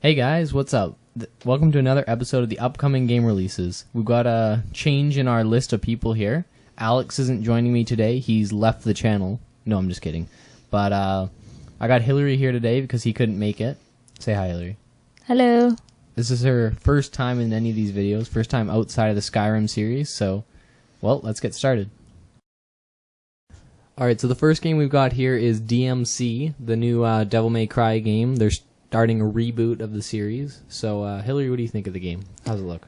Hey guys, what's up? Welcome to another episode of the upcoming game releases. We've got a change in our list of people here. Alex isn't joining me today. He's left the channel. No, I'm just kidding. But I got Hillary here today because he couldn't make it. Say hi, Hillary. Hello. This is her first time in any of these videos, first time outside of the Skyrim series, so, well, let's get started. Alright, so the first game we've got here is DMC, the new Devil May Cry game. They're starting a reboot of the series. So, Hillary, what do you think of the game? How's it look?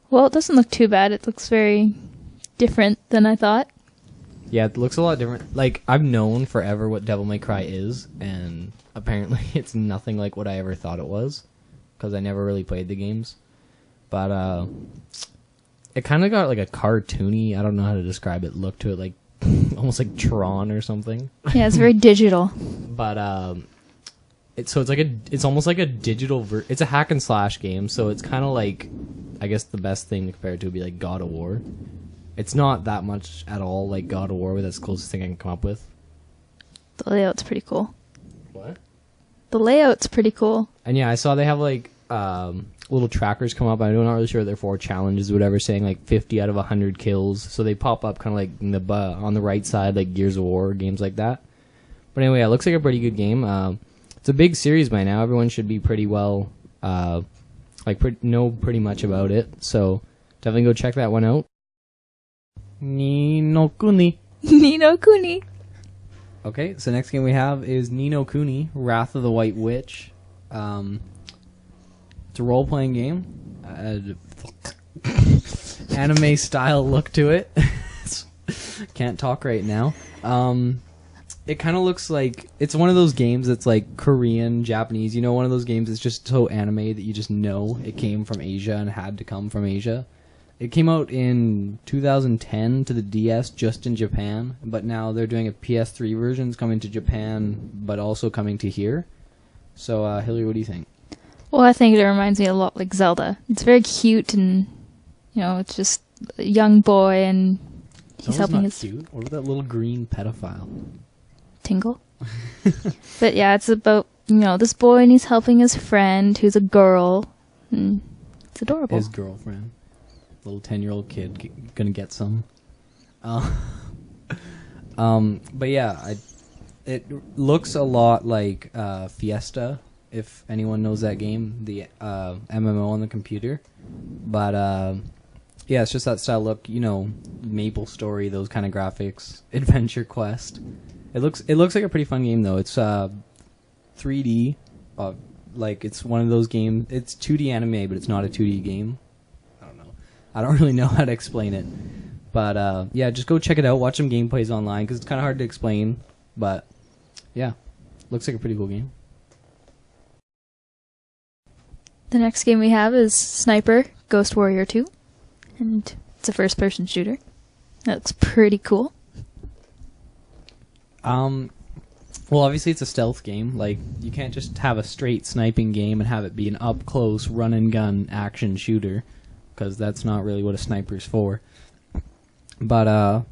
Well, it doesn't look too bad. It looks very different than I thought. Yeah, it looks a lot different. Like, I've known forever what Devil May Cry is, and apparently it's nothing like what I ever thought it was, because I never really played the games. But, it kind of got like a cartoony, I don't know how to describe it, look to it, like, almost like Tron or something. Yeah, it's very digital. But, it's almost like a digital it's a hack and slash game, so it's kind of like, I guess the best thing to compare it to would be like God of War. It's not that much at all like God of War, but that's the closest thing I can come up with. The layout's pretty cool. What? The layout's pretty cool. And yeah, I saw they have like little trackers come up. I'm not really sure what they're for, challenges or whatever, saying like 50 out of 100 kills. So they pop up kind of like in on the right side, like Gears of War, games like that. But anyway, it looks like a pretty good game. It's a big series by now. Everyone should be pretty well, know pretty much about it. So definitely go check that one out. Ni no Kuni. Ni no Kuni. Okay, so next game we have is Ni no Kuni, Wrath of the White Witch. It's a role-playing game. Anime style look to it. Can't talk right now. It kind of looks like it's one of those games that's like Korean, Japanese. You know, one of those games that's just so anime that you just know it came from Asia and had to come from Asia. It came out in 2010 to the DS just in Japan, but now they're doing a PS3 version. It's coming to Japan, but also coming to here. So, Hillary, what do you think? Well, I think it reminds me a lot like Zelda. It's very cute and, you know, it's just a young boy and he's helping his... cute. What about that little green pedophile? Tingle. But yeah, it's about, you know, this boy and he's helping his friend who's a girl. And it's adorable. His girlfriend. Little 10-year-old kid gonna get some. But yeah, it looks a lot like Fiesta, if anyone knows that game, the MMO on the computer. But yeah, it's just that style look, you know, Maple Story, those kind of graphics, Adventure Quest. It looks like a pretty fun game though. It's 3D, like it's one of those games. It's 2D anime, but it's not a 2D game. I don't really know how to explain it, but yeah, just go check it out. Watch some gameplays online because it's kind of hard to explain. But yeah, looks like a pretty cool game. The next game we have is Sniper Ghost Warrior 2, and it's a first-person shooter. That looks pretty cool. Well, obviously it's a stealth game. Like, you can't just have a straight sniping game and have it be an up-close run-and-gun action shooter, because that's not really what a sniper's for. But,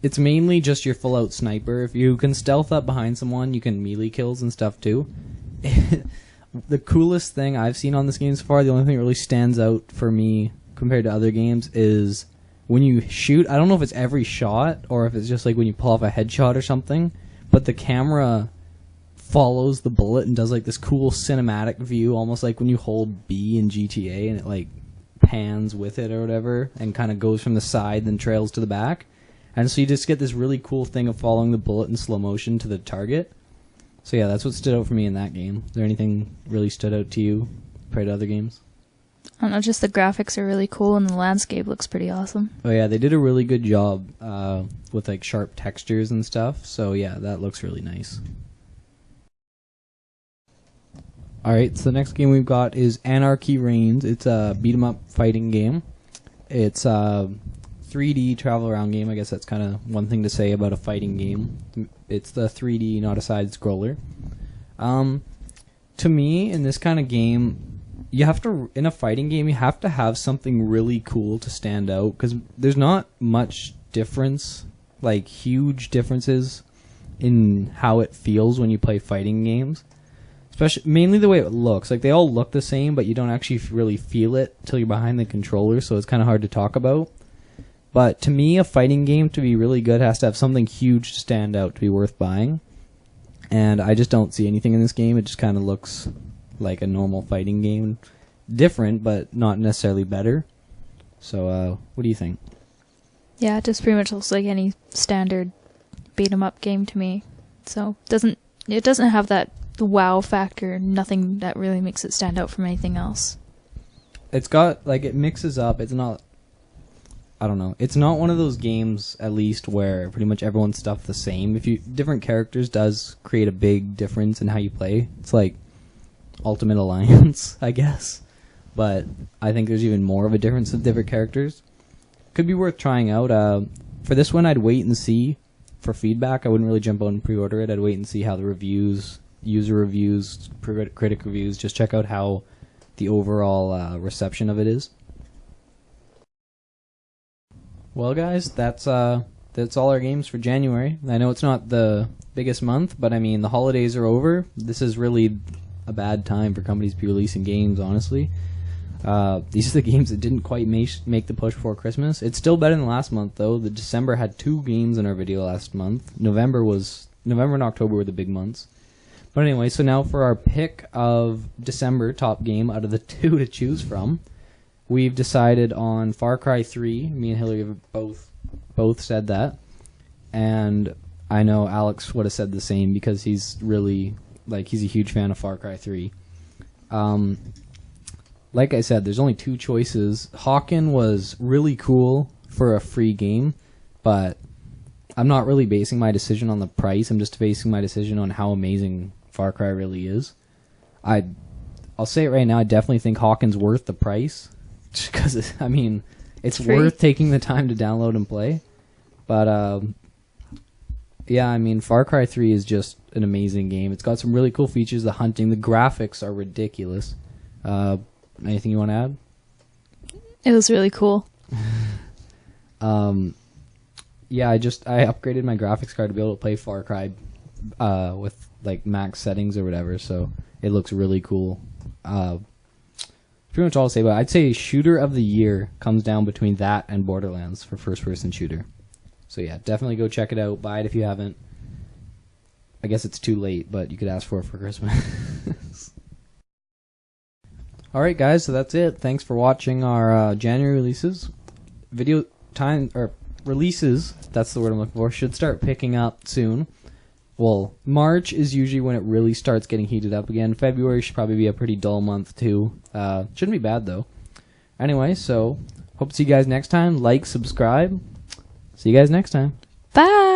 it's mainly just your full-out sniper. If you can stealth up behind someone, you can melee kills and stuff, too. The coolest thing I've seen on this game so far, the only thing that really stands out for me compared to other games, is when you shoot, I don't know if it's every shot, or if it's just like when you pull off a headshot or something, but the camera follows the bullet and does like this cool cinematic view, almost like when you hold B in GTA and it like pans with it or whatever and kind of goes from the side then trails to the back. And so you just get this really cool thing of following the bullet in slow motion to the target. So yeah, that's what stood out for me in that game. Is there anything really stood out to you compared to other games? I don't know, just the graphics are really cool and the landscape looks pretty awesome. Oh yeah, they did a really good job with like sharp textures and stuff. So yeah, that looks really nice. Alright, so the next game we've got is Anarchy Reigns. It's a beat-em-up fighting game. It's a 3D travel around game. I guess that's kind of one thing to say about a fighting game. It's the 3D, not a side-scroller. To me, in this kind of game, you have to, in a fighting game, you have to have something really cool to stand out, because there's not much difference, like huge differences in how it feels when you play fighting games. Especially, mainly the way it looks. Like, they all look the same, but you don't actually really feel it till you're behind the controller, so it's kind of hard to talk about. But to me, a fighting game to be really good has to have something huge to stand out to be worth buying. And I just don't see anything in this game. It just kind of looks like a normal fighting game. Different, but not necessarily better. So, what do you think? Yeah, it just pretty much looks like any standard beat-em-up game to me. So, it doesn't have that wow factor, nothing that really makes it stand out from anything else. It's got, like, it mixes up. It's not, I don't know. It's not one of those games, at least, where pretty much everyone's stuff the same. Different characters does create a big difference in how you play. It's like Ultimate Alliance, I guess. But I think there's even more of a difference with different characters. Could be worth trying out. For this one, I'd wait and see for feedback. I wouldn't really jump out and pre-order it. I'd wait and see how the reviews, user reviews, critic reviews, just check out how the overall reception of it is. Well, guys, that's all our games for January. I know it's not the biggest month, but I mean, the holidays are over. This is really a bad time for companies to be releasing games, honestly. These are the games that didn't quite make the push before Christmas. It's still better than last month, though. The December had 2 games in our video last month. November and October were the big months. But anyway, so now for our pick of December top game out of the 2 to choose from, we've decided on Far Cry 3. Me and Hillary have both said that. And I know Alex would have said the same because he's really, he's a huge fan of Far Cry 3. Like I said, there's only 2 choices. Hawken was really cool for a free game, but I'm not really basing my decision on the price. I'm just basing my decision on how amazing Far Cry really is. I'll say it right now, I definitely think Hawken's worth the price. Because, I mean, it's worth taking the time to download and play. But, yeah, I mean, Far Cry 3 is just an amazing game. It's got some really cool features. The hunting, the graphics are ridiculous. Anything you want to add? It was really cool. Yeah, I upgraded my graphics card to be able to play Far Cry with max settings or whatever, so it looks really cool. Pretty much all I'll say about it. I'd say shooter of the year comes down between that and Borderlands for first-person shooter. So yeah, definitely go check it out. Buy it if you haven't. I guess it's too late, but you could ask for it for Christmas. Alright guys, so that's it. Thanks for watching our January releases. Releases, that's the word I'm looking for, should start picking up soon. Well, March is usually when it really starts getting heated up again. February should probably be a pretty dull month too. Shouldn't be bad though. Anyway, so hope to see you guys next time. Like, subscribe. See you guys next time. Bye!